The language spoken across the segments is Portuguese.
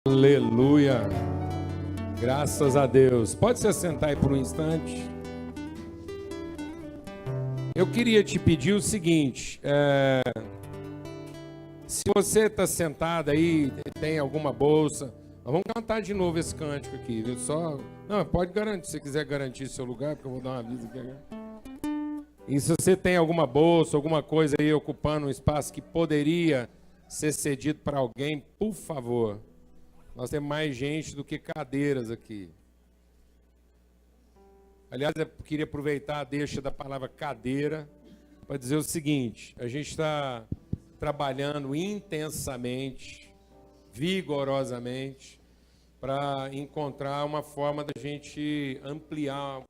Aleluia, graças a Deus. Pode se assentar aí por um instante. Eu queria te pedir o seguinte, se você está sentado aí, tem alguma bolsa, nós vamos cantar de novo esse cântico aqui, viu? Não, pode garantir, se você quiser garantir seu lugar, porque eu vou dar uma avisa aqui. E se você tem alguma bolsa, alguma coisa aí ocupando um espaço que poderia ser cedido para alguém, por favor. Nós temos mais gente do que cadeiras aqui. Aliás, eu queria aproveitar a deixa da palavra cadeira para dizer o seguinte: a gente está trabalhando intensamente, vigorosamente, para encontrar uma forma da gente ampliar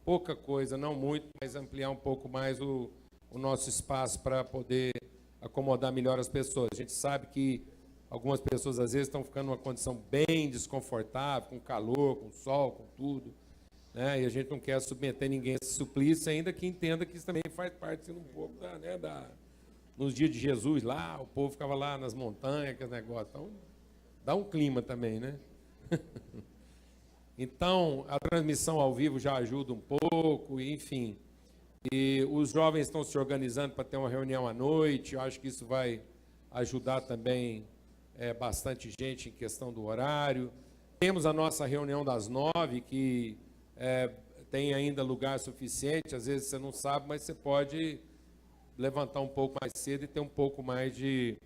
pouca coisa, não muito, mas ampliar um pouco mais o nosso espaço para poder acomodar melhor as pessoas. A gente sabe que algumas pessoas, às vezes, estão ficando numa condição bem desconfortável, com calor, com sol, com tudo, né? E a gente não quer submeter ninguém a esse suplício, ainda que entenda que isso também faz parte um pouco nos dias de Jesus lá, o povo ficava lá nas montanhas, aquele negócio. Então, dá um clima também, né? Então, a transmissão ao vivo já ajuda um pouco, enfim. E os jovens estão se organizando para ter uma reunião à noite, eu acho que isso vai ajudar também bastante gente em questão do horário. Temos a nossa reunião das 9, que tem ainda lugar suficiente. Às vezes você não sabe, mas você pode levantar um pouco mais cedo e ter um pouco mais de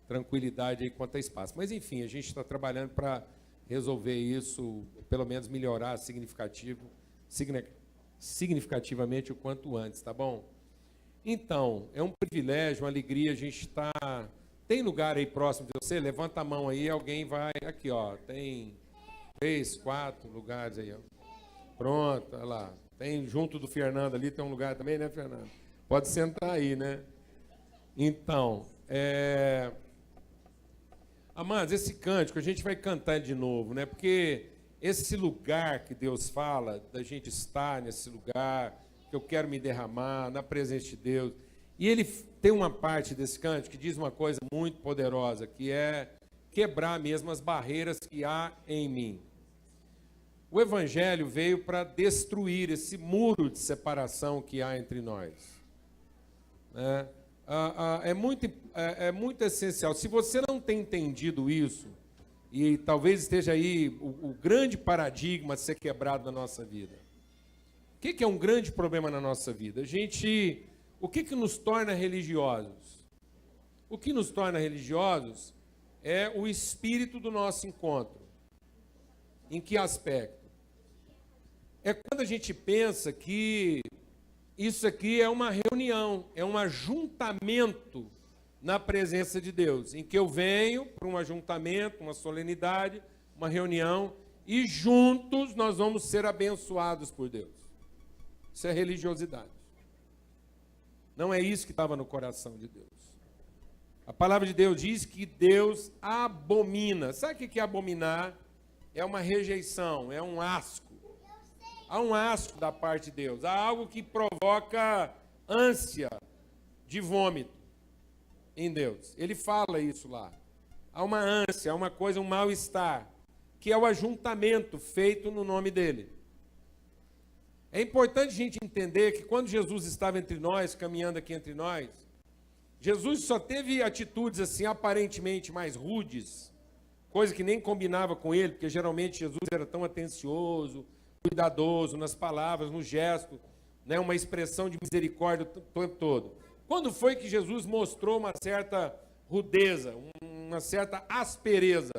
tranquilidade aí quanto a espaço. Mas, enfim, a gente está trabalhando para resolver isso, pelo menos melhorar significativamente o quanto antes, tá bom? Então, é um privilégio, uma alegria a gente estar... Tem lugar aí próximo de você? Levanta a mão aí, alguém vai... Aqui, ó, tem 3, 4 lugares aí, ó. Pronto, olha lá. Tem junto do Fernando ali, tem um lugar também, né, Fernando? Pode sentar aí, né? Então, amados, esse cântico a gente vai cantar de novo, né? Porque esse lugar que Deus fala, da gente estar nesse lugar, que eu quero me derramar na presença de Deus. E ele tem uma parte desse cântico que diz uma coisa muito poderosa, que é quebrar mesmo as barreiras que há em mim. O Evangelho veio para destruir esse muro de separação que há entre nós. É muito essencial. Se você não tem entendido isso, e talvez esteja aí o grande paradigma a ser quebrado na nossa vida. O que é um grande problema na nossa vida? O que nos torna religiosos? O que nos torna religiosos é o espírito do nosso encontro. Em que aspecto? É quando a gente pensa que isso aqui é uma reunião, é um ajuntamento na presença de Deus, em que eu venho para um ajuntamento, uma solenidade, uma reunião, e juntos nós vamos ser abençoados por Deus. Isso é religiosidade. Não é isso que estava no coração de Deus. A palavra de Deus diz que Deus abomina. Sabe o que é abominar? É uma rejeição, é um asco. Há um asco da parte de Deus. Há algo que provoca ânsia de vômito em Deus. Ele fala isso lá. Há uma ânsia, há uma coisa, um mal-estar, que é o ajuntamento feito no nome dele. É importante a gente entender que quando Jesus estava entre nós, caminhando aqui entre nós, Jesus só teve atitudes assim aparentemente mais rudes, coisa que nem combinava com ele, porque geralmente Jesus era tão atencioso, cuidadoso nas palavras, no gesto, né, uma expressão de misericórdia o tempo todo. Quando foi que Jesus mostrou uma certa rudeza, uma certa aspereza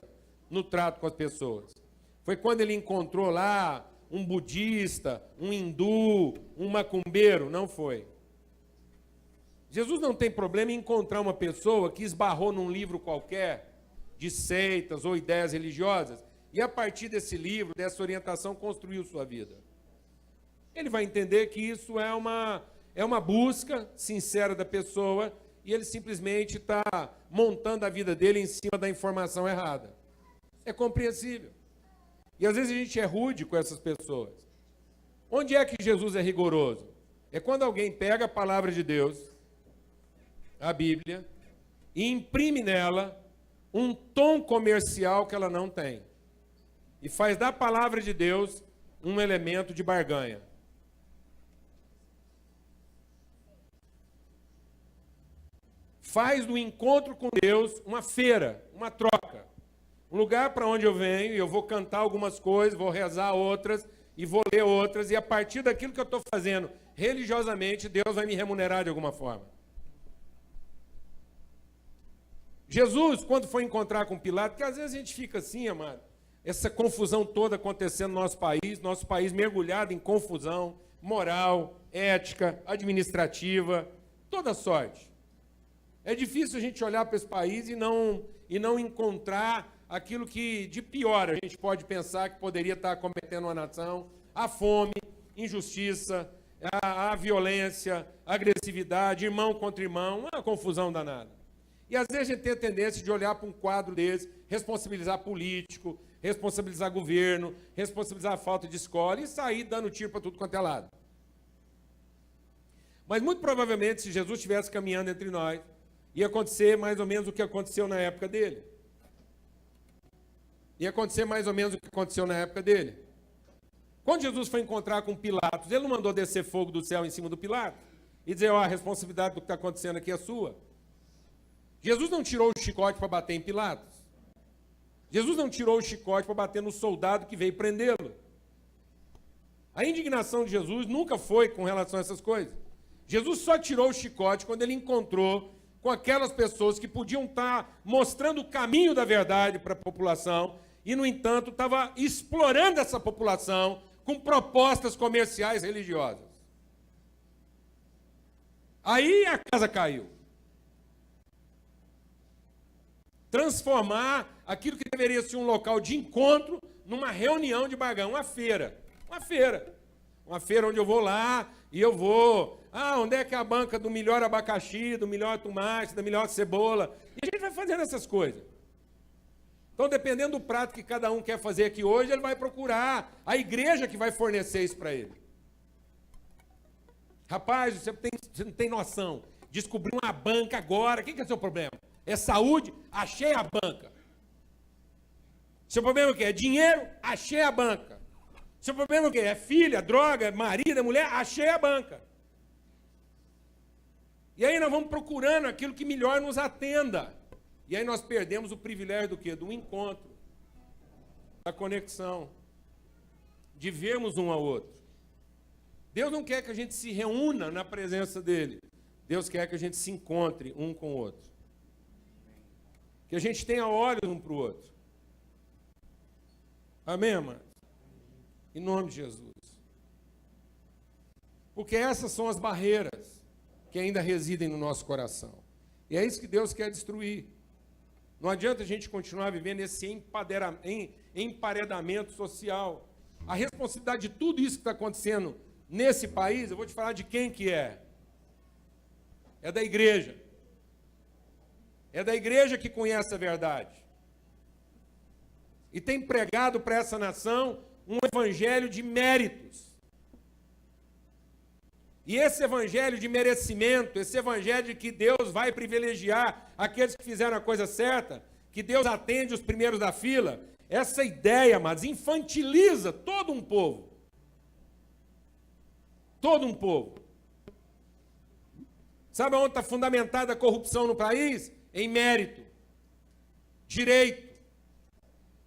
no trato com as pessoas? Foi quando ele encontrou lá um budista, um hindu, um macumbeiro? Não foi. Jesus não tem problema em encontrar uma pessoa que esbarrou num livro qualquer de seitas ou ideias religiosas e a partir desse livro, dessa orientação, construiu sua vida. Ele vai entender que isso é uma busca sincera da pessoa e ele simplesmente está montando a vida dele em cima da informação errada. É compreensível. E às vezes a gente é rude com essas pessoas. Onde é que Jesus é rigoroso? É quando alguém pega a palavra de Deus, a Bíblia, e imprime nela um tom comercial que ela não tem. E faz da palavra de Deus um elemento de barganha. Faz do encontro com Deus uma feira, uma troca. Um lugar para onde eu venho e eu vou cantar algumas coisas, vou rezar outras e vou ler outras. E a partir daquilo que eu estou fazendo religiosamente, Deus vai me remunerar de alguma forma. Jesus, quando foi encontrar com Pilatos, porque às vezes a gente fica assim, amado, essa confusão toda acontecendo no nosso país mergulhado em confusão moral, ética, administrativa, toda sorte. É difícil a gente olhar para esse país e não encontrar aquilo que de pior a gente pode pensar que poderia estar cometendo uma nação: a fome, injustiça, a violência, a agressividade, irmão contra irmão, uma confusão danada. E às vezes a gente tem a tendência de olhar para um quadro desse, responsabilizar político, responsabilizar governo, responsabilizar a falta de escola e sair dando tiro para tudo quanto é lado. Mas muito provavelmente, se Jesus estivesse caminhando entre nós, ia acontecer mais ou menos o que aconteceu na época dele. Ia acontecer mais ou menos o que aconteceu na época dele. Quando Jesus foi encontrar com Pilatos, ele não mandou descer fogo do céu em cima do Pilatos e dizer: ó, a responsabilidade do que está acontecendo aqui é sua. Jesus não tirou o chicote para bater em Pilatos. Jesus não tirou o chicote para bater no soldado que veio prendê-lo. A indignação de Jesus nunca foi com relação a essas coisas. Jesus só tirou o chicote quando ele encontrou com aquelas pessoas que podiam estar mostrando o caminho da verdade para a população e, no entanto, estava explorando essa população com propostas comerciais religiosas. Aí a casa caiu. Transformar aquilo que deveria ser um local de encontro numa reunião de barganha, uma feira. Uma feira. Uma feira onde eu vou lá e eu vou... onde é que é a banca do melhor abacaxi, do melhor tomate, da melhor cebola? E a gente vai fazendo essas coisas. Então, dependendo do prato que cada um quer fazer aqui hoje, ele vai procurar a igreja que vai fornecer isso para ele. Rapaz, você não tem noção. Descobri uma banca agora. O que é o seu problema? É saúde? Achei a banca. Seu problema é o quê? É dinheiro? Achei a banca. Seu problema é o quê? É filha, droga, marido, mulher? Achei a banca. E aí nós vamos procurando aquilo que melhor nos atenda. E aí nós perdemos o privilégio do quê? Do encontro, da conexão, de vermos um ao outro. Deus não quer que a gente se reúna na presença dele. Deus quer que a gente se encontre um com o outro. Que a gente tenha olhos um para o outro. Amém, amados? Em nome de Jesus. Porque essas são as barreiras que ainda residem no nosso coração. E é isso que Deus quer destruir. Não adianta a gente continuar vivendo esse emparedamento social. A responsabilidade de tudo isso que está acontecendo nesse país, eu vou te falar de quem que é. É da igreja. É da igreja que conhece a verdade. E tem pregado para essa nação um evangelho de méritos. E esse evangelho de merecimento, esse evangelho de que Deus vai privilegiar aqueles que fizeram a coisa certa, que Deus atende os primeiros da fila, essa ideia, amados, infantiliza todo um povo. Todo um povo. Sabe onde está fundamentada a corrupção no país? Em mérito. Direito.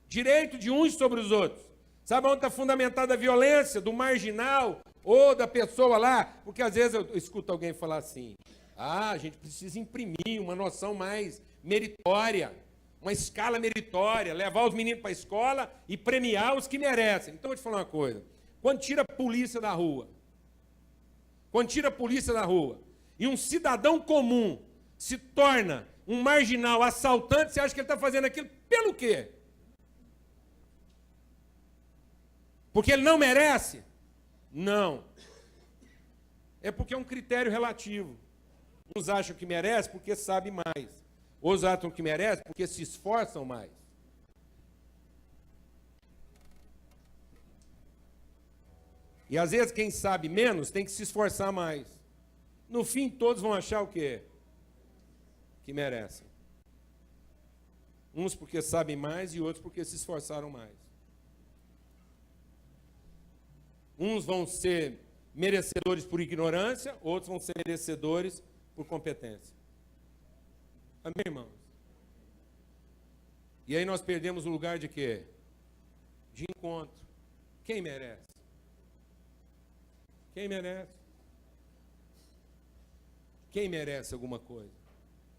Direito de uns sobre os outros. Sabe onde está fundamentada a violência? Do marginal ou da pessoa lá? Porque às vezes eu escuto alguém falar assim: a gente precisa imprimir uma noção mais meritória, uma escala meritória, levar os meninos para a escola e premiar os que merecem. Então eu vou te falar uma coisa: quando tira a polícia da rua, e um cidadão comum se torna um marginal assaltante, você acha que ele está fazendo aquilo pelo quê? Porque ele não merece? Não. É porque é um critério relativo. Uns acham que merece porque sabem mais. Outros acham que merece porque se esforçam mais. E às vezes quem sabe menos tem que se esforçar mais. No fim, todos vão achar o quê? Que merecem. Uns porque sabem mais e outros porque se esforçaram mais. Uns vão ser merecedores por ignorância, outros vão ser merecedores por competência. Amém, irmãos? E aí nós perdemos o lugar de quê? De encontro. Quem merece? Quem merece? Quem merece alguma coisa?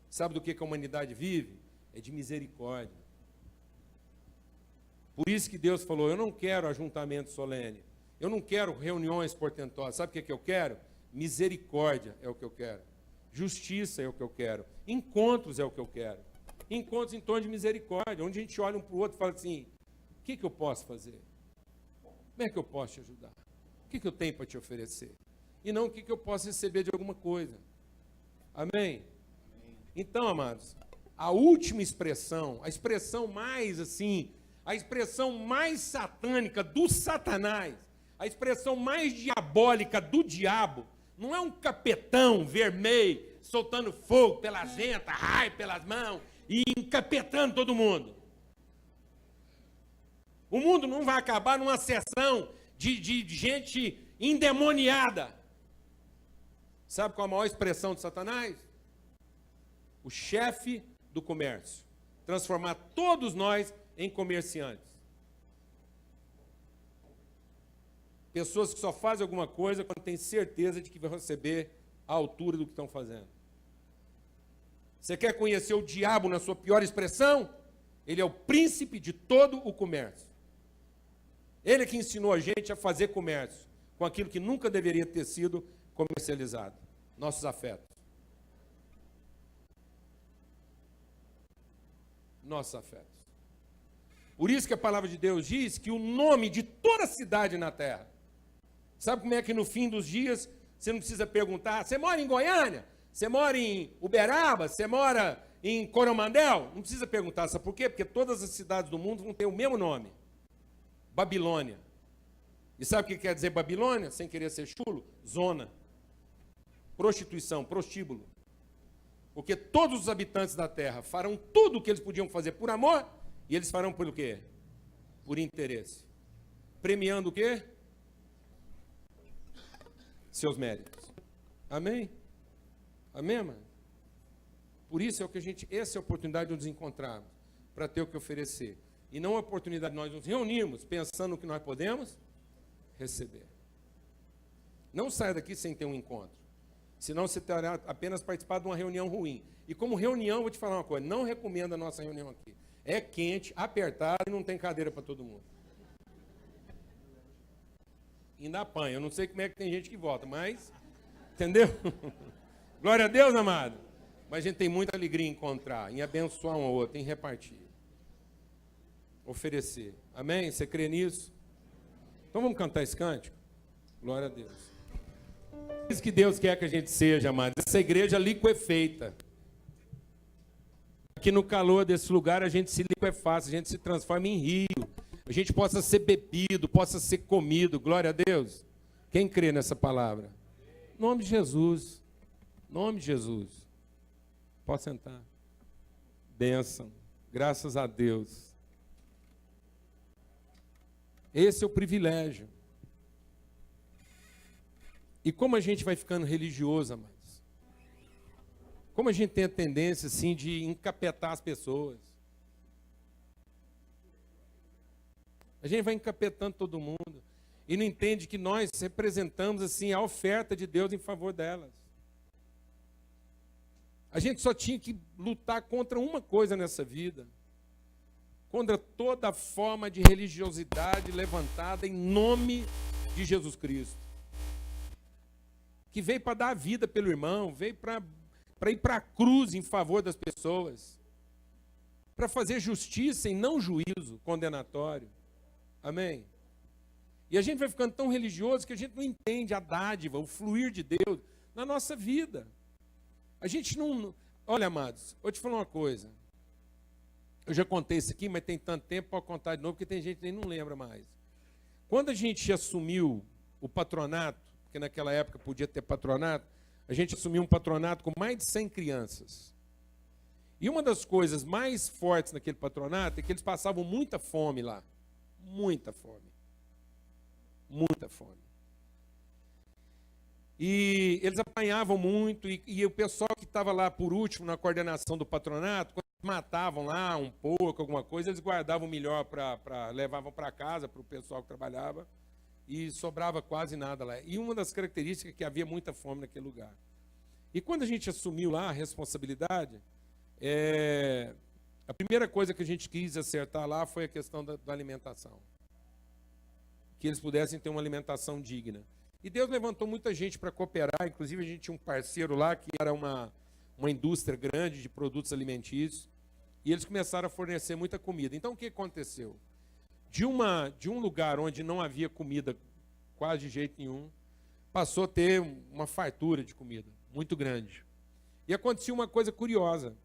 Sabe do que a humanidade vive? É de misericórdia. Por isso que Deus falou, eu não quero ajuntamento solene. Eu não quero reuniões portentosas. Sabe o que eu quero? Misericórdia é o que eu quero. Justiça é o que eu quero. Encontros é o que eu quero. Encontros em torno de misericórdia, onde a gente olha um para o outro e fala assim, o que eu posso fazer? Como é que eu posso te ajudar? O que eu tenho para te oferecer? E não o que eu posso receber de alguma coisa. Amém? Então, amados, a última expressão, a expressão mais assim, a expressão mais satânica do Satanás, a expressão mais diabólica do diabo, não é um capetão vermelho, soltando fogo pelas ventas, raio pelas mãos, e encapetando todo mundo. O mundo não vai acabar numa sessão de gente endemoniada. Sabe qual a maior expressão de Satanás? O chefe do comércio. Transformar todos nós em comerciantes. Pessoas que só fazem alguma coisa quando têm certeza de que vão receber a altura do que estão fazendo. Você quer conhecer o diabo na sua pior expressão? Ele é o príncipe de todo o comércio. Ele é que ensinou a gente a fazer comércio com aquilo que nunca deveria ter sido comercializado. Nossos afetos. Nossos afetos. Por isso que a palavra de Deus diz que o nome de toda cidade na terra. Sabe como é que no fim dos dias você não precisa perguntar, você mora em Goiânia? Você mora em Uberaba? Você mora em Coromandel? Não precisa perguntar, sabe por quê? Porque todas as cidades do mundo vão ter o mesmo nome. Babilônia. E sabe o que quer dizer Babilônia? Sem querer ser chulo? Zona. Prostituição, prostíbulo. Porque todos os habitantes da terra farão tudo o que eles podiam fazer por amor, e eles farão por quê? Por interesse. Premiando o quê? Seus méritos. Amém? Amém, mano? Por isso é o que essa é a oportunidade de nos encontrarmos, para ter o que oferecer. E não a oportunidade de nós nos reunirmos pensando no que nós podemos receber. Não saia daqui sem ter um encontro. Senão você terá apenas participado de uma reunião ruim. E como reunião, vou te falar uma coisa, não recomendo a nossa reunião aqui. É quente, apertado e não tem cadeira para todo mundo. Ainda apanha. Eu não sei como é que tem gente que volta, mas... Entendeu? Glória a Deus, amado. Mas a gente tem muita alegria em encontrar, em abençoar um ao outro, em repartir. Oferecer. Amém? Você crê nisso? Então vamos cantar esse cântico? Glória a Deus. É isso que Deus quer que a gente seja, amados. Essa igreja liquefeita. Aqui no calor desse lugar a gente se liquefaça, a gente se transforma em rio. A gente possa ser bebido, possa ser comido. Glória a Deus. Quem crê nessa palavra? Em nome de Jesus. Em nome de Jesus. Pode sentar. Bênção. Graças a Deus. Esse é o privilégio. E como a gente vai ficando religioso, amados? Como a gente tem a tendência, assim, de encapetar as pessoas. A gente vai encapetando todo mundo. E não entende que nós representamos, assim, a oferta de Deus em favor delas. A gente só tinha que lutar contra uma coisa nessa vida. Contra toda forma de religiosidade levantada em nome de Jesus Cristo. Que veio para dar a vida pelo irmão, veio para ir para a cruz em favor das pessoas. Para fazer justiça e não juízo condenatório. Amém? E a gente vai ficando tão religioso que a gente não entende a dádiva, o fluir de Deus na nossa vida. A gente não... Olha, amados, vou te falar uma coisa. Eu já contei isso aqui, mas tem tanto tempo para contar de novo, porque tem gente que nem não lembra mais. Quando a gente assumiu o patronato, porque naquela época podia ter patronato, a gente assumiu um patronato com mais de 100 crianças. E uma das coisas mais fortes naquele patronato é que eles passavam muita fome lá. Muita fome. Muita fome. E eles apanhavam muito, e o pessoal que estava lá por último na coordenação do patronato, quando matavam lá um porco, alguma coisa, eles guardavam melhor, levavam para casa, para o pessoal que trabalhava, e sobrava quase nada lá. E uma das características é que havia muita fome naquele lugar. E quando a gente assumiu lá a responsabilidade, a primeira coisa que a gente quis acertar lá foi a questão da alimentação. Que eles pudessem ter uma alimentação digna. E Deus levantou muita gente para cooperar, inclusive a gente tinha um parceiro lá que era uma indústria grande de produtos alimentícios, e eles começaram a fornecer muita comida. Então o que aconteceu? De um lugar onde não havia comida quase de jeito nenhum, passou a ter uma fartura de comida, muito grande. E acontecia uma coisa curiosa,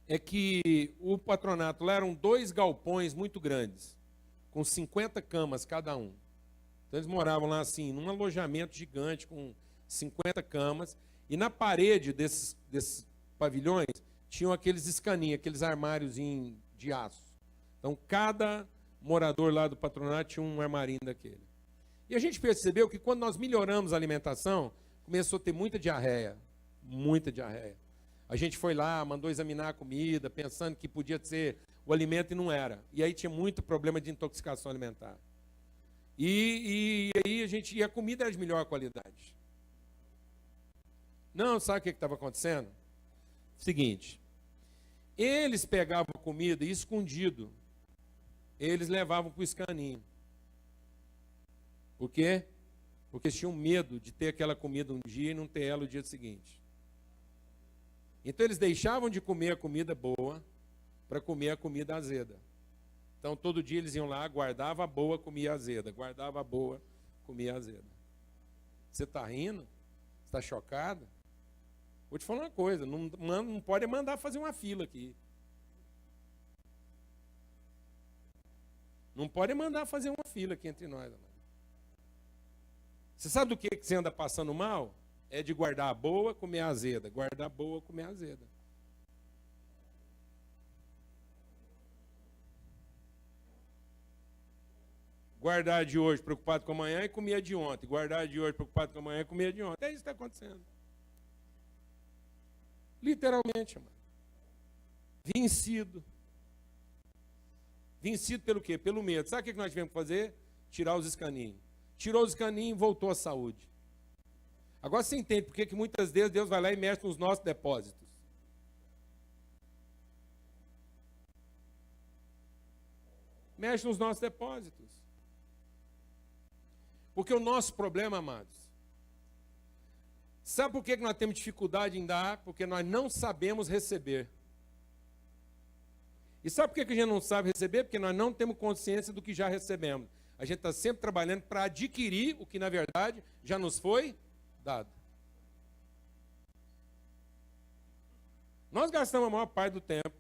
é que o patronato lá eram 2 galpões muito grandes, com 50 camas cada um. Então eles moravam lá assim, num alojamento gigante com 50 camas, e na parede desses pavilhões tinham aqueles escaninhos, aqueles armários de aço. Então cada morador lá do patronato tinha um armarinho daquele. E a gente percebeu que quando nós melhoramos a alimentação, começou a ter muita diarreia, muita diarreia. A gente foi lá, mandou examinar a comida, pensando que podia ser o alimento e não era. E aí tinha muito problema de intoxicação alimentar. E aí a comida era de melhor qualidade. Não, sabe o que estava acontecendo? Seguinte, eles pegavam a comida e escondido, eles levavam para o escaninho. Por quê? Porque eles tinham medo de ter aquela comida um dia e não ter ela o dia seguinte. Então eles deixavam de comer a comida boa para comer a comida azeda. Então, todo dia eles iam lá, guardava a boa, comia a azeda. Guardava a boa, comia a azeda. Você está rindo? Você está chocada? Vou te falar uma coisa, não pode mandar fazer uma fila aqui. Não pode mandar fazer uma fila aqui entre nós. Amado. Você sabe do que você anda passando mal? É de guardar a boa, comer a azeda. Guardar a boa, comer a azeda. Guardar de hoje preocupado com amanhã e comia de ontem. Guardar de hoje preocupado com amanhã e comia de ontem. É isso que está acontecendo. Literalmente, amado. Vencido. Vencido pelo quê? Pelo medo. Sabe o que nós tivemos que fazer? Tirar os escaninhos. Tirou os escaninhos e voltou à saúde. Agora você entende por que muitas vezes Deus vai lá e mexe nos nossos depósitos. Mexe nos nossos depósitos. Porque o nosso problema, amados, sabe por que nós temos dificuldade em dar? Porque nós não sabemos receber. E sabe por que a gente não sabe receber? Porque nós não temos consciência do que já recebemos. A gente está sempre trabalhando para adquirir o que, na verdade, já nos foi dado. Nós gastamos a maior parte do tempo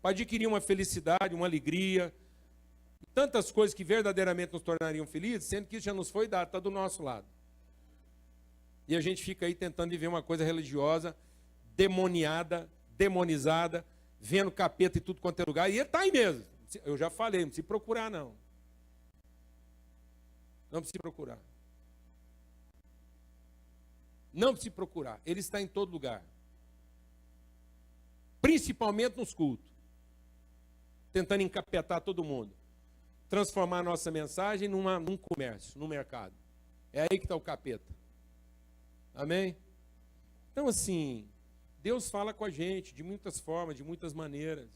para adquirir uma felicidade, uma alegria, tantas coisas que verdadeiramente nos tornariam felizes, sendo que isso já nos foi dado, está do nosso lado. E a gente fica aí tentando viver uma coisa religiosa, demoniada, demonizada, vendo capeta em tudo quanto é lugar, e ele está aí mesmo. Eu já falei, não precisa procurar não. Não precisa procurar. Não precisa procurar, ele está em todo lugar. Principalmente nos cultos. Tentando encapetar todo mundo. Transformar a nossa mensagem num comércio, num mercado. É aí que está o capeta. Amém? Então, assim, Deus fala com a gente de muitas formas, de muitas maneiras.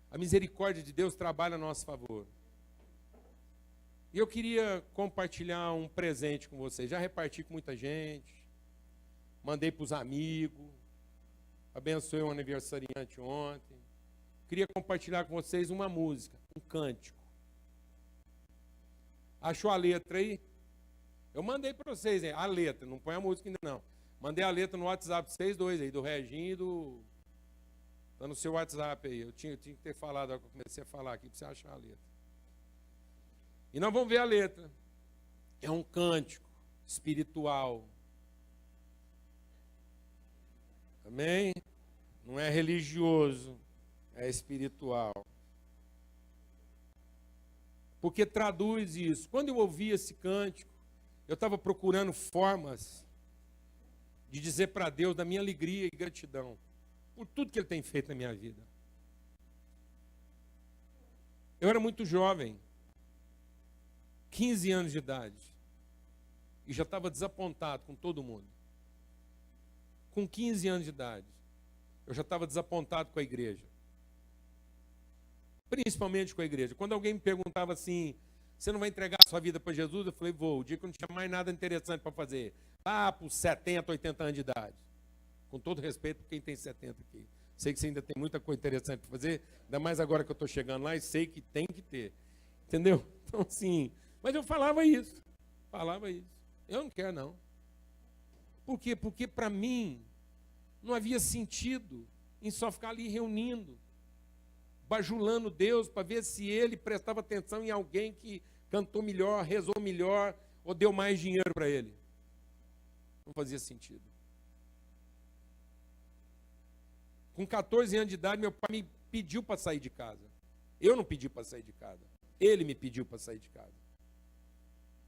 A misericórdia de Deus trabalha a nosso favor. E eu queria compartilhar um presente com vocês. Já reparti com muita gente. Mandei para os amigos. Abençoei um aniversariante ontem. Queria compartilhar com vocês uma música, um cântico. Achou a letra aí? Eu mandei para vocês, hein? A letra, não põe a música ainda não. Mandei a letra no WhatsApp de vocês dois aí, do Reginho e do... Está no seu WhatsApp aí. Eu tinha que ter falado, agora que eu comecei a falar aqui, para você achar a letra. E nós vamos ver a letra. É um cântico espiritual. Amém? Não é religioso, é espiritual. Porque traduz isso. Quando eu ouvi esse cântico, eu estava procurando formas de dizer para Deus da minha alegria e gratidão por tudo que Ele tem feito na minha vida. Eu era muito jovem, 15 anos de idade, e já estava desapontado com todo mundo. Com 15 anos de idade, eu já estava desapontado com a igreja. Principalmente com a igreja. Quando alguém me perguntava assim, você não vai entregar a sua vida para Jesus? Eu falei, vou. O dia que eu não tinha mais nada interessante para fazer. Lá por 70, 80 anos de idade. Com todo respeito por quem tem 70 aqui. Sei que você ainda tem muita coisa interessante para fazer, ainda mais agora que eu estou chegando lá e sei que tem que ter. Entendeu? Então, assim, mas eu falava isso. Eu não quero, não. Por quê? Porque para mim não havia sentido em só ficar ali reunindo, bajulando Deus para ver se Ele prestava atenção em alguém que cantou melhor, rezou melhor ou deu mais dinheiro para Ele. Não fazia sentido. Com 14 anos de idade, meu pai me pediu para sair de casa. Eu não pedi para sair de casa. Ele me pediu para sair de casa.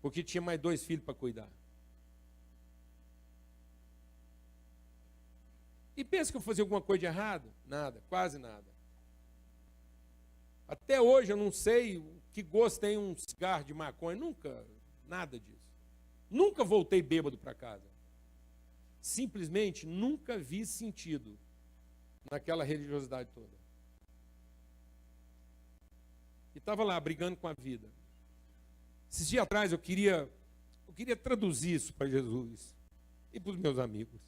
Porque tinha mais 2 filhos para cuidar. E pensa que eu fazia alguma coisa de errado? Nada, quase nada. Até hoje eu não sei que gosto tem um cigarro de maconha. Nunca, nada disso. Nunca voltei bêbado para casa. Simplesmente nunca vi sentido naquela religiosidade toda. E estava lá, brigando com a vida. Esses dias atrás eu queria traduzir isso para Jesus e para os meus amigos.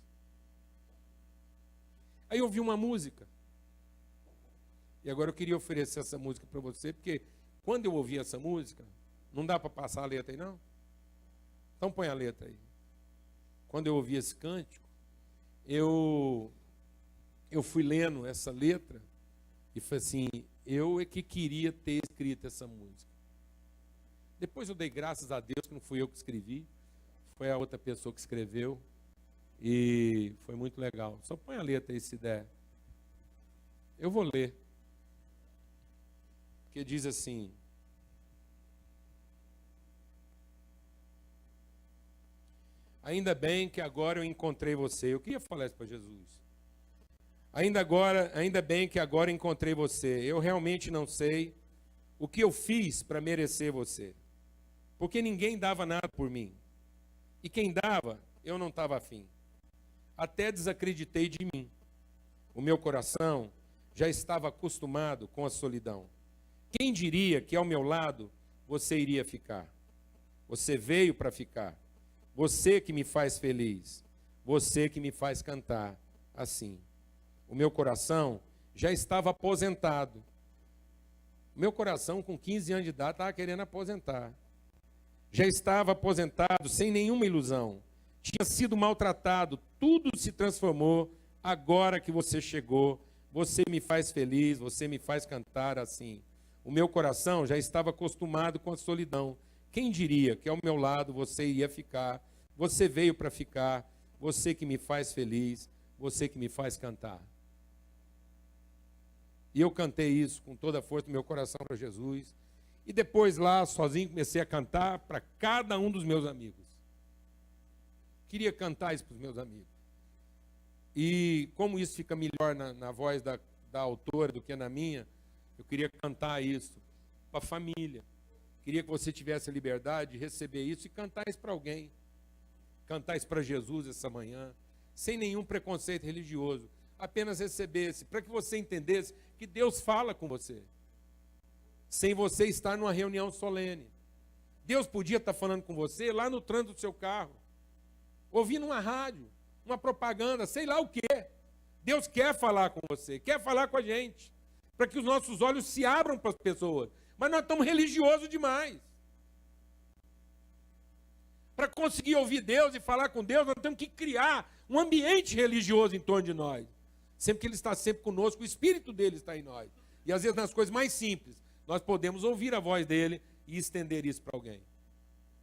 Aí eu ouvi uma música. E agora eu queria oferecer essa música para você, porque quando eu ouvi essa música, não dá para passar a letra aí, não? Então põe a letra aí. Quando eu ouvi esse cântico, eu fui lendo essa letra e falei assim, eu é que queria ter escrito essa música. Depois eu dei graças a Deus que não fui eu que escrevi, foi a outra pessoa que escreveu e foi muito legal. Só põe a letra aí se der. Eu vou ler. Que diz assim: ainda bem que agora eu encontrei você. Eu queria falar isso para Jesus. Ainda bem que agora encontrei você. Eu realmente não sei o que eu fiz para merecer você. Porque ninguém dava nada por mim. E quem dava, eu não estava afim. Até desacreditei de mim. O meu coração já estava acostumado com a solidão. Quem diria que ao meu lado você iria ficar? Você veio para ficar. Você que me faz feliz. Você que me faz cantar assim. O meu coração já estava aposentado. O meu coração, com 15 anos de idade, estava querendo aposentar. Já estava aposentado, sem nenhuma ilusão. Tinha sido maltratado, tudo se transformou. Agora que você chegou, você me faz feliz, você me faz cantar assim. O meu coração já estava acostumado com a solidão. Quem diria que ao meu lado você ia ficar? Você veio para ficar, você que me faz feliz, você que me faz cantar. E eu cantei isso com toda a força do meu coração para Jesus. E depois lá, sozinho, comecei a cantar para cada um dos meus amigos. Queria cantar isso para os meus amigos. E como isso fica melhor na voz da autora do que na minha, eu queria cantar isso para a família. Queria que você tivesse a liberdade de receber isso e cantar isso para alguém. Cantar isso para Jesus essa manhã, sem nenhum preconceito religioso. Apenas recebesse, para que você entendesse que Deus fala com você. Sem você estar numa reunião solene. Deus podia estar falando com você lá no trânsito do seu carro. Ouvindo uma rádio, uma propaganda, sei lá o quê. Deus quer falar com você, quer falar com a gente. Para que os nossos olhos se abram para as pessoas. Mas nós estamos religiosos demais. Para conseguir ouvir Deus e falar com Deus, nós temos que criar um ambiente religioso em torno de nós. Sempre que Ele está sempre conosco, o Espírito dele está em nós. E às vezes nas coisas mais simples, nós podemos ouvir a voz dele e estender isso para alguém.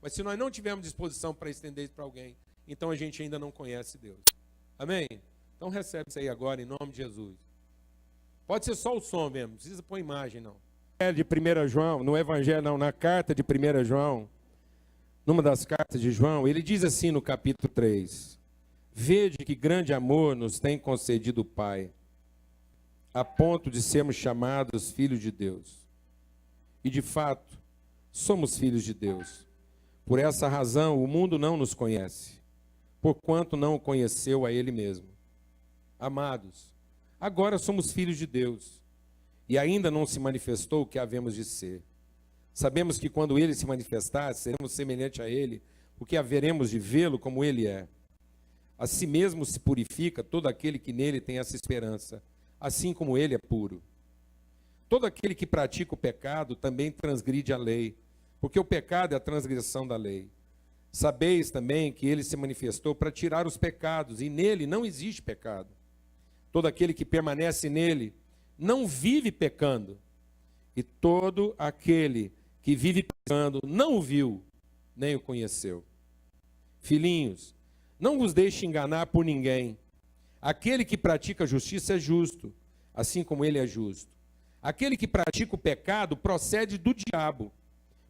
Mas se nós não tivermos disposição para estender isso para alguém, então a gente ainda não conhece Deus. Amém? Então recebe isso aí agora, em nome de Jesus. Pode ser só o som mesmo, não precisa pôr imagem, não. De 1 João, no Evangelho não, na carta de 1 João, numa das cartas de João, ele diz assim no capítulo 3, vede que grande amor nos tem concedido o Pai, a ponto de sermos chamados filhos de Deus. E de fato, somos filhos de Deus. Por essa razão, o mundo não nos conhece, porquanto não o conheceu a Ele mesmo. Amados, agora somos filhos de Deus, e ainda não se manifestou o que havemos de ser. Sabemos que quando Ele se manifestar, seremos semelhantes a Ele, porque haveremos de vê-lo como Ele é. A si mesmo se purifica todo aquele que nele tem essa esperança, assim como Ele é puro. Todo aquele que pratica o pecado também transgride a lei, porque o pecado é a transgressão da lei. Sabeis também que Ele se manifestou para tirar os pecados, e nele não existe pecado. Todo aquele que permanece nele não vive pecando, e todo aquele que vive pecando não o viu, nem o conheceu. Filhinhos, não vos deixe enganar por ninguém. Aquele que pratica a justiça é justo, assim como ele é justo. Aquele que pratica o pecado procede do diabo,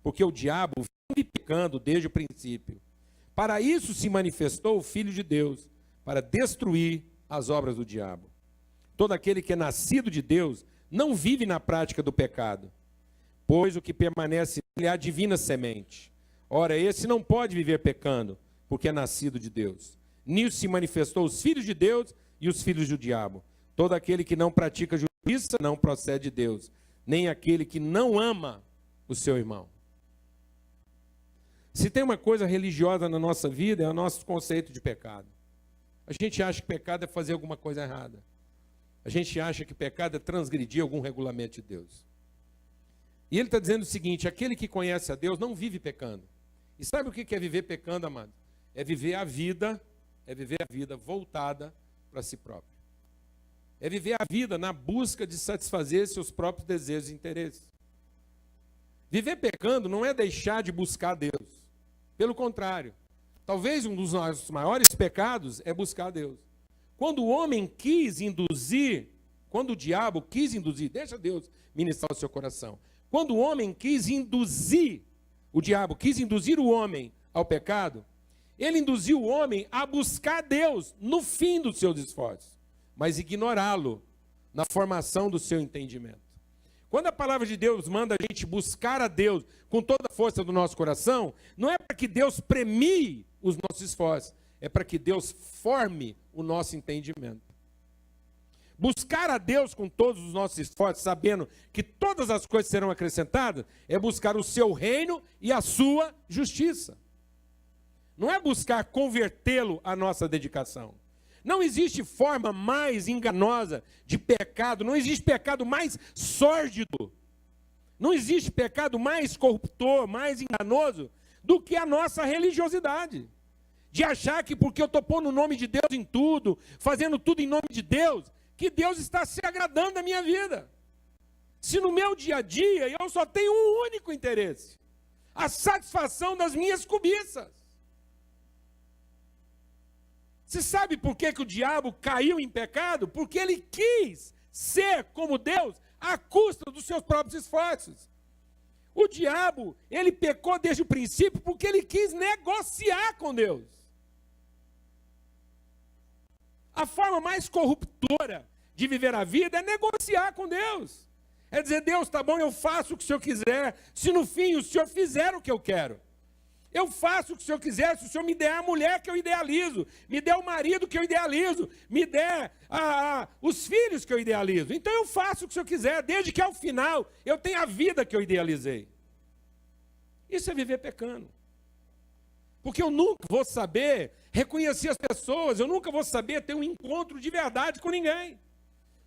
porque o diabo vive pecando desde o princípio. Para isso se manifestou o Filho de Deus, para destruir as obras do diabo. Todo aquele que é nascido de Deus não vive na prática do pecado, pois o que permanece nele é a divina semente. Ora, esse não pode viver pecando, porque é nascido de Deus. Nisso se manifestou os filhos de Deus e os filhos do diabo. Todo aquele que não pratica justiça não procede de Deus, nem aquele que não ama o seu irmão. Se tem uma coisa religiosa na nossa vida, é o nosso conceito de pecado. A gente acha que pecado é fazer alguma coisa errada. A gente acha que pecado é transgredir algum regulamento de Deus. E ele está dizendo o seguinte, aquele que conhece a Deus não vive pecando. E sabe o que é viver pecando, amado? É viver a vida voltada para si próprio. É viver a vida na busca de satisfazer seus próprios desejos e interesses. Viver pecando não é deixar de buscar Deus. Pelo contrário, talvez um dos nossos maiores pecados é buscar Deus. Quando o homem quis induzir, quando o diabo quis induzir, deixa Deus ministrar o seu coração. Quando o homem quis induzir, o diabo quis induzir o homem ao pecado, ele induziu o homem a buscar Deus no fim dos seus esforços, mas ignorá-lo na formação do seu entendimento. Quando a palavra de Deus manda a gente buscar a Deus com toda a força do nosso coração, não é para que Deus premie os nossos esforços, é para que Deus forme o nosso entendimento. Buscar a Deus com todos os nossos esforços, sabendo que todas as coisas serão acrescentadas, é buscar o seu reino e a sua justiça. Não é buscar convertê-lo à nossa dedicação. Não existe forma mais enganosa de pecado, não existe pecado mais sórdido, não existe pecado mais corruptor, mais enganoso do que a nossa religiosidade. De achar que porque eu estou pondo o nome de Deus em tudo, fazendo tudo em nome de Deus, que Deus está se agradando da minha vida. Se no meu dia a dia eu só tenho um único interesse, a satisfação das minhas cobiças. Você sabe por que o diabo caiu em pecado? Porque ele quis ser como Deus à custa dos seus próprios esforços. O diabo, ele pecou desde o princípio porque ele quis negociar com Deus. A forma mais corruptora de viver a vida é negociar com Deus. É dizer, Deus, tá bom, eu faço o que o Senhor quiser, se no fim o Senhor fizer o que eu quero. Eu faço o que o Senhor quiser, se o Senhor me der a mulher que eu idealizo, me der o marido que eu idealizo, me der os filhos que eu idealizo. Então eu faço o que o Senhor quiser, desde que ao final eu tenha a vida que eu idealizei. Isso é viver pecando. Porque eu nunca vou saber reconhecer as pessoas, eu nunca vou saber ter um encontro de verdade com ninguém.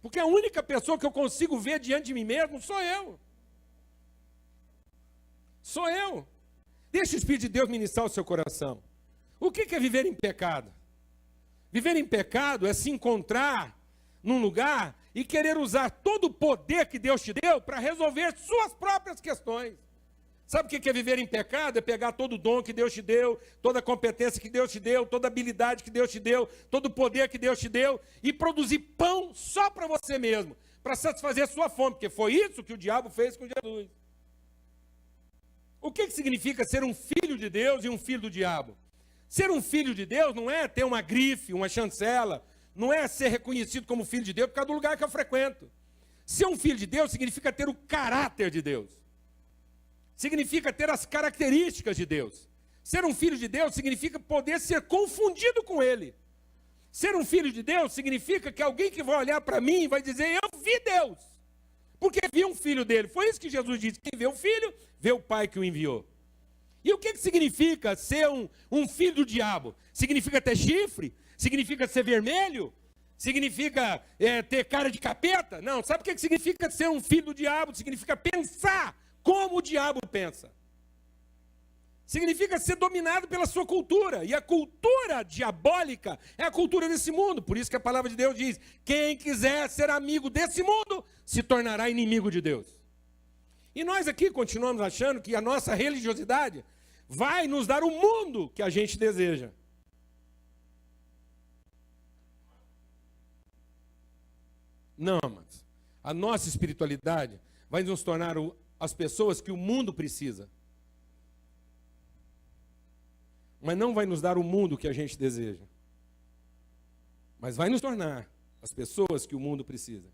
Porque a única pessoa que eu consigo ver diante de mim mesmo sou eu. Sou eu. Deixa o Espírito de Deus ministrar o seu coração. O que é viver em pecado? Viver em pecado é se encontrar num lugar e querer usar todo o poder que Deus te deu para resolver suas próprias questões. Sabe o que é viver em pecado? É pegar todo o dom que Deus te deu, toda a competência que Deus te deu, toda a habilidade que Deus te deu, todo o poder que Deus te deu, e produzir pão só para você mesmo, para satisfazer a sua fome, porque foi isso que o diabo fez com Jesus. O que significa ser um filho de Deus e um filho do diabo? Ser um filho de Deus não é ter uma grife, uma chancela, não é ser reconhecido como filho de Deus por causa do lugar que eu frequento. Ser um filho de Deus significa ter o caráter de Deus. Significa ter as características de Deus. Ser um filho de Deus significa poder ser confundido com Ele. Ser um filho de Deus significa que alguém que vai olhar para mim vai dizer, eu vi Deus, porque vi um filho dele. Foi isso que Jesus disse, quem vê o filho, vê o Pai que o enviou. E o que significa ser um filho do diabo? Significa ter chifre? Significa ser vermelho? Significa ter cara de capeta? Não, sabe o que significa ser um filho do diabo? Significa pensar como o diabo pensa. Significa ser dominado pela sua cultura. E a cultura diabólica é a cultura desse mundo. Por isso que a palavra de Deus diz, quem quiser ser amigo desse mundo, se tornará inimigo de Deus. E nós aqui continuamos achando que a nossa religiosidade vai nos dar o mundo que a gente deseja. Não, mas a nossa espiritualidade vai nos tornar as pessoas que o mundo precisa. Mas não vai nos dar o mundo que a gente deseja. Mas vai nos tornar as pessoas que o mundo precisa.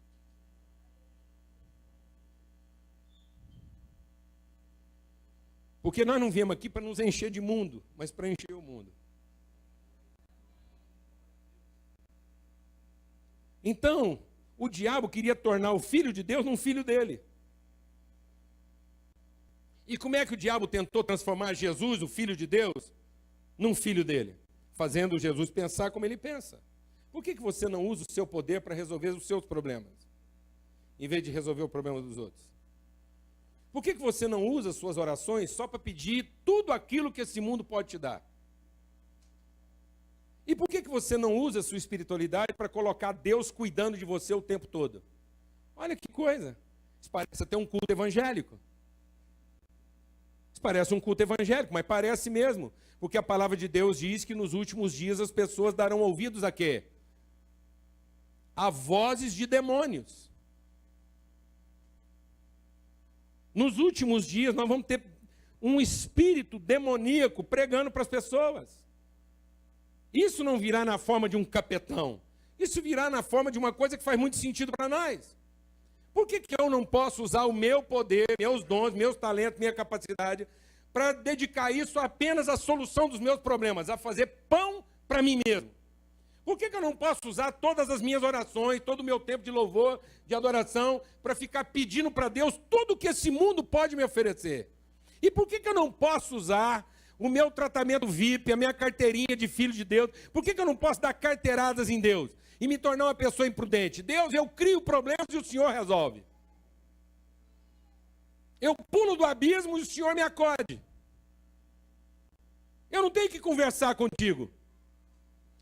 Porque nós não viemos aqui para nos encher de mundo, mas para encher o mundo. Então, o diabo queria tornar o filho de Deus num filho dele. E como é que o diabo tentou transformar Jesus, o filho de Deus, num filho dele? Fazendo Jesus pensar como ele pensa. Por que você não usa o seu poder para resolver os seus problemas, em vez de resolver o problema dos outros? Por que você não usa as suas orações só para pedir tudo aquilo que esse mundo pode te dar? E por que você não usa a sua espiritualidade para colocar Deus cuidando de você o tempo todo? Olha que coisa. Isso parece até um culto evangélico. Isso parece um culto evangélico, mas parece mesmo. Porque a palavra de Deus diz que nos últimos dias as pessoas darão ouvidos a quê? A vozes de demônios. Nos últimos dias nós vamos ter um espírito demoníaco pregando para as pessoas. Isso não virá na forma de um capetão. Isso virá na forma de uma coisa que faz muito sentido para nós. Por que eu não posso usar o meu poder, meus dons, meus talentos, minha capacidade, para dedicar isso apenas à solução dos meus problemas, a fazer pão para mim mesmo? Por que eu não posso usar todas as minhas orações, todo o meu tempo de louvor, de adoração, para ficar pedindo para Deus tudo o que esse mundo pode me oferecer? E por que eu não posso usar o meu tratamento VIP, a minha carteirinha de filho de Deus? Por que eu não posso dar carteiradas em Deus e me tornar uma pessoa imprudente? Deus, eu crio problemas e o Senhor resolve. Eu pulo do abismo e o Senhor me acode. Eu não tenho que conversar contigo.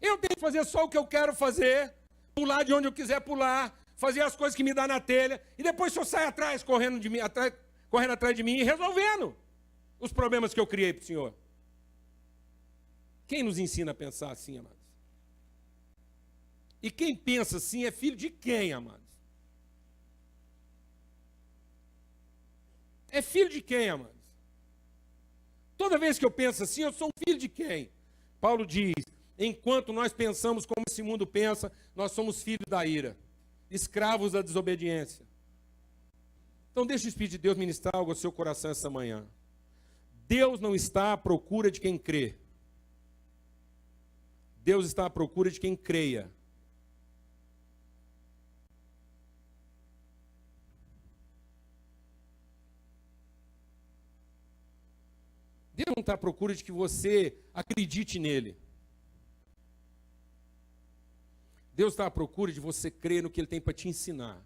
Eu tenho que fazer só o que eu quero fazer, pular de onde eu quiser pular, fazer as coisas que me dá na telha, e depois só sai atrás, correndo atrás de mim e resolvendo os problemas que eu criei para o Senhor. Quem nos ensina a pensar assim, amados? E quem pensa assim é filho de quem, amados? É filho de quem, amados? Toda vez que eu penso assim, eu sou um filho de quem? Paulo diz, enquanto nós pensamos como esse mundo pensa, nós somos filhos da ira, escravos da desobediência. Então deixa o Espírito de Deus ministrar algo ao seu coração essa manhã. Deus não está à procura de quem crê. Deus está à procura de quem creia. Deus não está à procura de que você acredite nele. Deus está à procura de você crer no que Ele tem para te ensinar.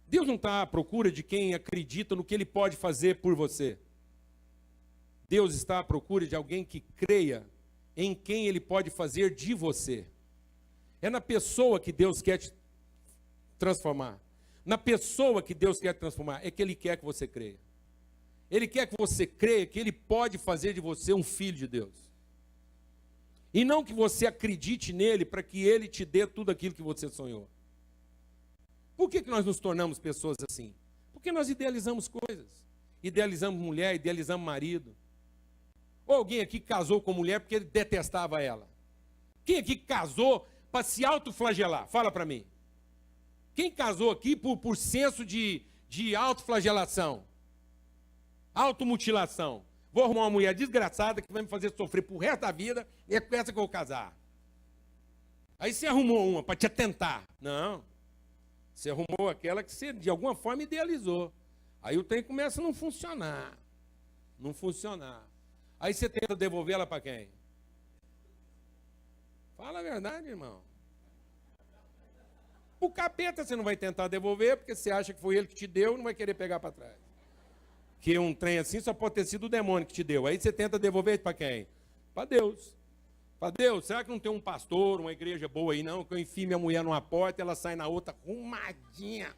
Deus não está à procura de quem acredita no que Ele pode fazer por você. Deus está à procura de alguém que creia em quem Ele pode fazer de você. É na pessoa que Deus quer te transformar. Na pessoa que Deus quer te transformar, é que Ele quer que você creia. Ele quer que você creia que Ele pode fazer de você um filho de Deus. E não que você acredite nele para que Ele te dê tudo aquilo que você sonhou. Por que nós nos tornamos pessoas assim? Porque nós idealizamos coisas. Idealizamos mulher, idealizamos marido. Ou alguém aqui casou com mulher porque ele detestava ela? Quem aqui casou para se autoflagelar? Fala para mim. Quem casou aqui por senso de autoflagelação? Automutilação. Vou arrumar uma mulher desgraçada que vai me fazer sofrer pro resto da vida e é com essa que eu vou casar. Aí você arrumou uma para te atentar. Não. Você arrumou aquela que você, de alguma forma, idealizou. Aí o trem começa a não funcionar. Não funcionar. Aí você tenta devolver ela para quem? Fala a verdade, irmão. O capeta você não vai tentar devolver, porque você acha que foi ele que te deu e não vai querer pegar para trás. Que um trem assim só pode ter sido o demônio que te deu. Aí você tenta devolver para quem? Para Deus. Para Deus. Será que não tem um pastor, uma igreja boa aí não? Que eu enfio minha mulher numa porta e ela sai na outra arrumadinha.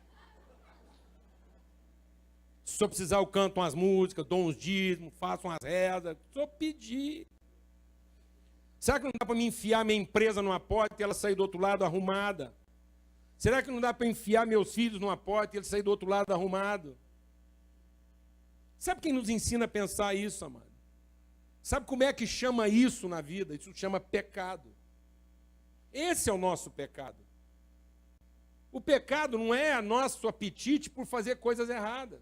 Se eu precisar, eu canto umas músicas, dou uns dízimos, faço umas rezas. Se eu pedir. Será que não dá para me enfiar minha empresa numa porta e ela sair do outro lado arrumada? Será que não dá para enfiar meus filhos numa porta e eles saírem do outro lado arrumado? Sabe quem nos ensina a pensar isso, amado? Sabe como é que chama isso na vida? Isso chama pecado. Esse é o nosso pecado. O pecado não é nosso apetite por fazer coisas erradas.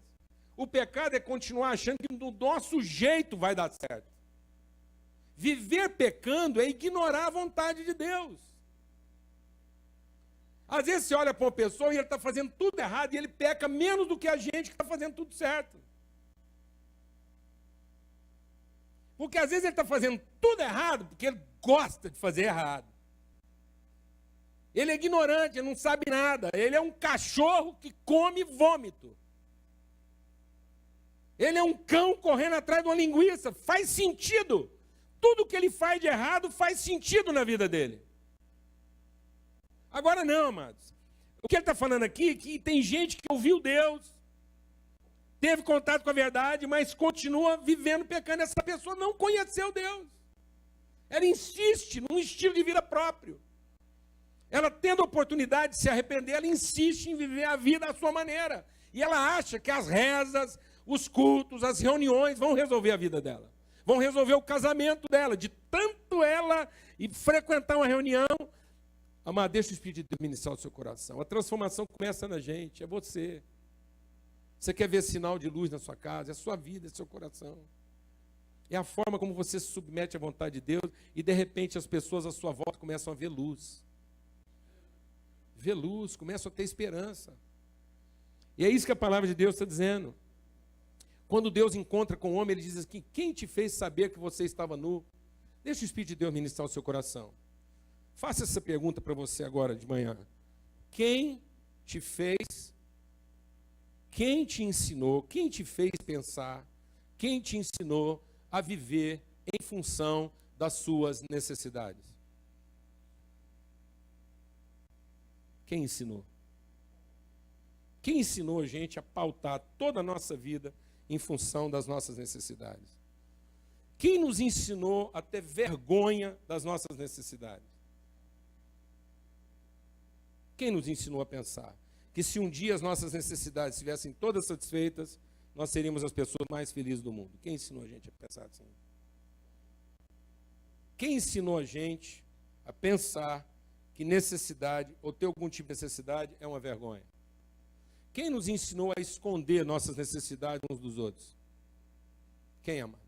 O pecado é continuar achando que do nosso jeito vai dar certo. Viver pecando é ignorar a vontade de Deus. Às vezes você olha para uma pessoa e ele está fazendo tudo errado e ele peca menos do que a gente que está fazendo tudo certo. Porque às vezes ele está fazendo tudo errado porque ele gosta de fazer errado. Ele é ignorante, ele não sabe nada. Ele é um cachorro que come vômito. Ele é um cão correndo atrás de uma linguiça. Faz sentido. Tudo que ele faz de errado faz sentido na vida dele. Agora não, amados. O que ele está falando aqui é que tem gente que ouviu Deus, teve contato com a verdade, mas continua vivendo pecando. Essa pessoa não conheceu Deus. Ela insiste num estilo de vida próprio. Ela tendo a oportunidade de se arrepender, ela insiste em viver a vida à sua maneira. E ela acha que as rezas, os cultos, as reuniões vão resolver a vida dela. Vão resolver o casamento dela. De tanto ela frequentar uma reunião. Amado, deixa o Espírito de Deus ministrar o seu coração. A transformação começa na gente, é você. Você quer ver sinal de luz na sua casa, é a sua vida, é o seu coração. É a forma como você se submete à vontade de Deus e de repente as pessoas à sua volta começam a ver luz. Ver luz, começam a ter esperança. E é isso que a palavra de Deus está dizendo. Quando Deus encontra com o homem, ele diz assim: quem te fez saber que você estava nu? Deixa o Espírito de Deus ministrar o seu coração. Faça essa pergunta para você agora de manhã. Quem te fez, quem te ensinou, quem te fez pensar, quem te ensinou a viver em função das suas necessidades? Quem ensinou? Quem ensinou a gente a pautar toda a nossa vida em função das nossas necessidades? Quem nos ensinou a ter vergonha das nossas necessidades? Quem nos ensinou a pensar que se um dia as nossas necessidades estivessem todas satisfeitas, nós seríamos as pessoas mais felizes do mundo? Quem ensinou a gente a pensar assim? Quem ensinou a gente a pensar que necessidade, ou ter algum tipo de necessidade, é uma vergonha? Quem nos ensinou a esconder nossas necessidades uns dos outros? Quem, amado?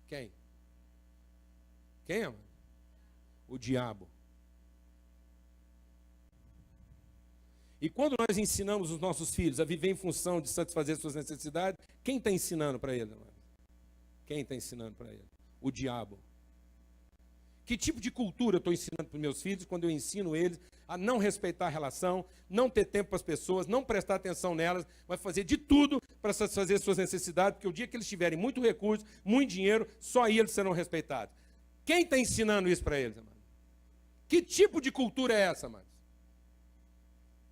Quem? Quem, amado? O diabo. E quando nós ensinamos os nossos filhos a viver em função de satisfazer suas necessidades, quem está ensinando para eles, amado? Quem está ensinando para eles? O diabo. Que tipo de cultura eu estou ensinando para os meus filhos quando eu ensino eles a não respeitar a relação, não ter tempo para as pessoas, não prestar atenção nelas, vai fazer de tudo para satisfazer suas necessidades, porque o dia que eles tiverem muito recurso, muito dinheiro, só aí eles serão respeitados. Quem está ensinando isso para eles, amado? Que tipo de cultura é essa, amado?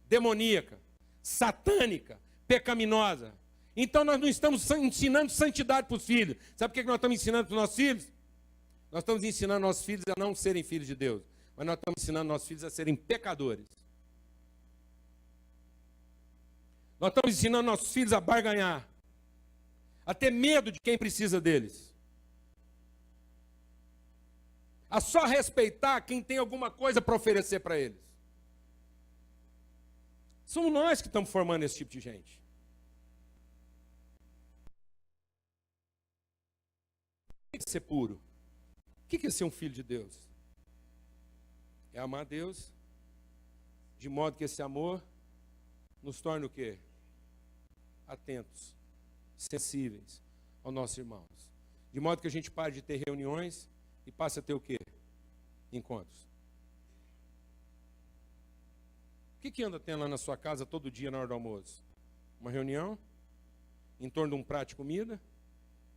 Demoníaca, satânica, pecaminosa. Então nós não estamos ensinando santidade para os filhos. Sabe por que nós estamos ensinando para os nossos filhos? Nós estamos ensinando nossos filhos a não serem filhos de Deus, mas nós estamos ensinando nossos filhos a serem pecadores. Nós estamos ensinando nossos filhos a barganhar, a ter medo de quem precisa deles, a só respeitar quem tem alguma coisa para oferecer para eles. Somos nós que estamos formando esse tipo de gente. O que é ser puro? O que é ser um filho de Deus? É amar a Deus, de modo que esse amor nos torne o quê? Atentos, sensíveis aos nossos irmãos. De modo que a gente pare de ter reuniões e passe a ter o quê? Encontros. O que anda tendo lá na sua casa todo dia na hora do almoço? Uma reunião? Em torno de um prato de comida?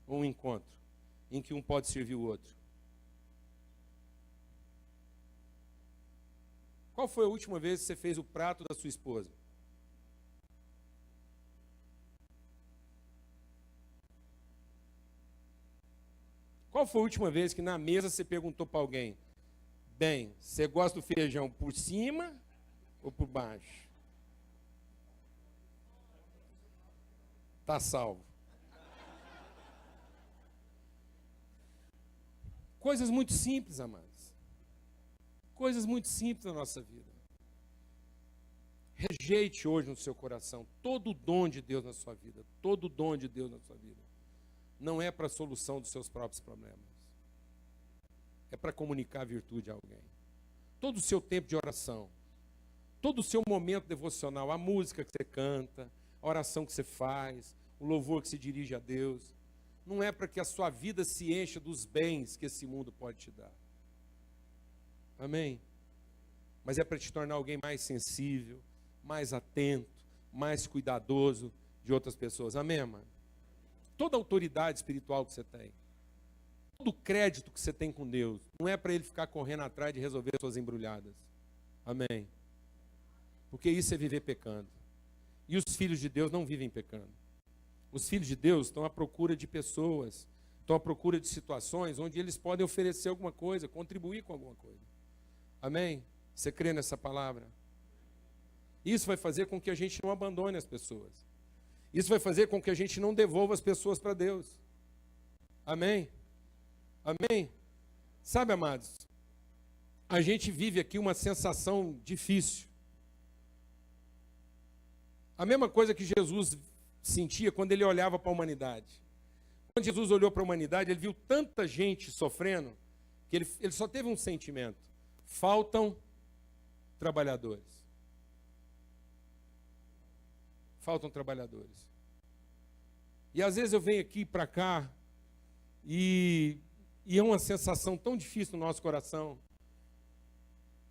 Ou um encontro? Em que um pode servir o outro? Qual foi a última vez que você fez o prato da sua esposa? Qual foi a última vez que na mesa você perguntou para alguém: bem, você gosta do feijão por cima ou por baixo? Está salvo. Coisas muito simples, amados. Coisas muito simples na nossa vida. Rejeite hoje no seu coração todo o dom de Deus na sua vida. Todo o dom de Deus na sua vida. Não é para a solução dos seus próprios problemas. É para comunicar a virtude a alguém. Todo o seu tempo de oração, todo o seu momento devocional, a música que você canta, a oração que você faz, o louvor que se dirige a Deus, não é para que a sua vida se encha dos bens que esse mundo pode te dar. Amém? Mas é para te tornar alguém mais sensível, mais atento, mais cuidadoso de outras pessoas. Amém, mano? Toda a autoridade espiritual que você tem, todo o crédito que você tem com Deus, não é para Ele ficar correndo atrás de resolver suas embrulhadas. Amém? Porque isso é viver pecando. E os filhos de Deus não vivem pecando. Os filhos de Deus estão à procura de pessoas, estão à procura de situações onde eles podem oferecer alguma coisa, contribuir com alguma coisa. Amém? Você crê nessa palavra? Isso vai fazer com que a gente não abandone as pessoas. Isso vai fazer com que a gente não devolva as pessoas para Deus. Amém? Amém? Sabe, amados, a gente vive aqui uma sensação difícil. A mesma coisa que Jesus sentia quando ele olhava para a humanidade. Quando Jesus olhou para a humanidade, ele viu tanta gente sofrendo, que ele só teve um sentimento: faltam trabalhadores. Faltam trabalhadores. E às vezes eu venho aqui para cá e é uma sensação tão difícil no nosso coração,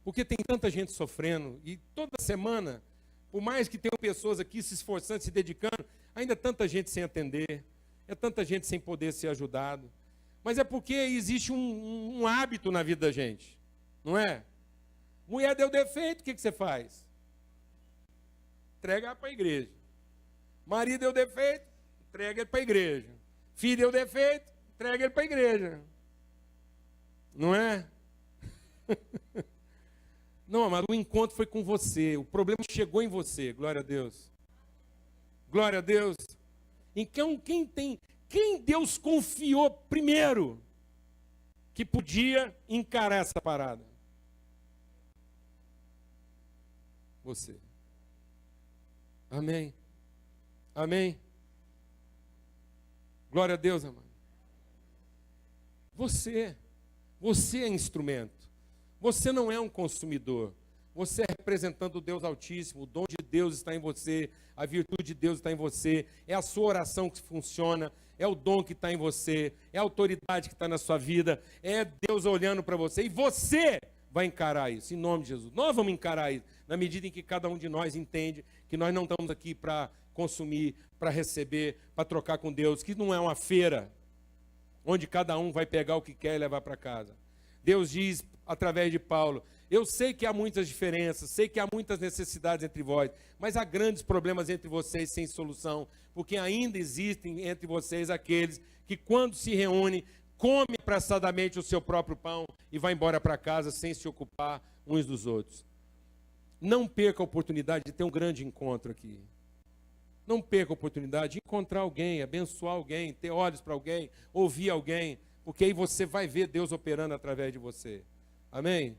porque tem tanta gente sofrendo, e toda semana, por mais que tenham pessoas aqui se esforçando, se dedicando, ainda tanta gente sem atender, é tanta gente sem poder ser ajudado. Mas é porque existe um hábito na vida da gente, não é? Mulher deu defeito, o que você faz? Entrega para a igreja. Marido deu defeito, entrega ele para a igreja. Filho deu defeito, entrega ele para a igreja. Não é? Não, amado, o encontro foi com você. O problema chegou em você. Glória a Deus. Glória a Deus. Então, quem Deus confiou primeiro que podia encarar essa parada? Você. Amém. Amém. Glória a Deus, amado. Você é instrumento. Você não é um consumidor. Você é representando o Deus Altíssimo. O dom de Deus está em você. A virtude de Deus está em você. É a sua oração que funciona. É o dom que está em você. É a autoridade que está na sua vida. É Deus olhando para você. E você vai encarar isso, em nome de Jesus. Nós vamos encarar isso, na medida em que cada um de nós entende que nós não estamos aqui para consumir, para receber, para trocar com Deus, que não é uma feira, onde cada um vai pegar o que quer e levar para casa. Deus diz, através de Paulo, Eu sei que há muitas diferenças, sei que há muitas necessidades entre vós, mas há grandes problemas entre vocês sem solução, porque ainda existem entre vocês aqueles que, quando se reúnem, comem apressadamente o seu próprio pão e vão embora para casa sem se ocupar uns dos outros. Não perca a oportunidade de ter um grande encontro aqui. Não perca a oportunidade de encontrar alguém, abençoar alguém, ter olhos para alguém, ouvir alguém, porque aí você vai ver Deus operando através de você. Amém?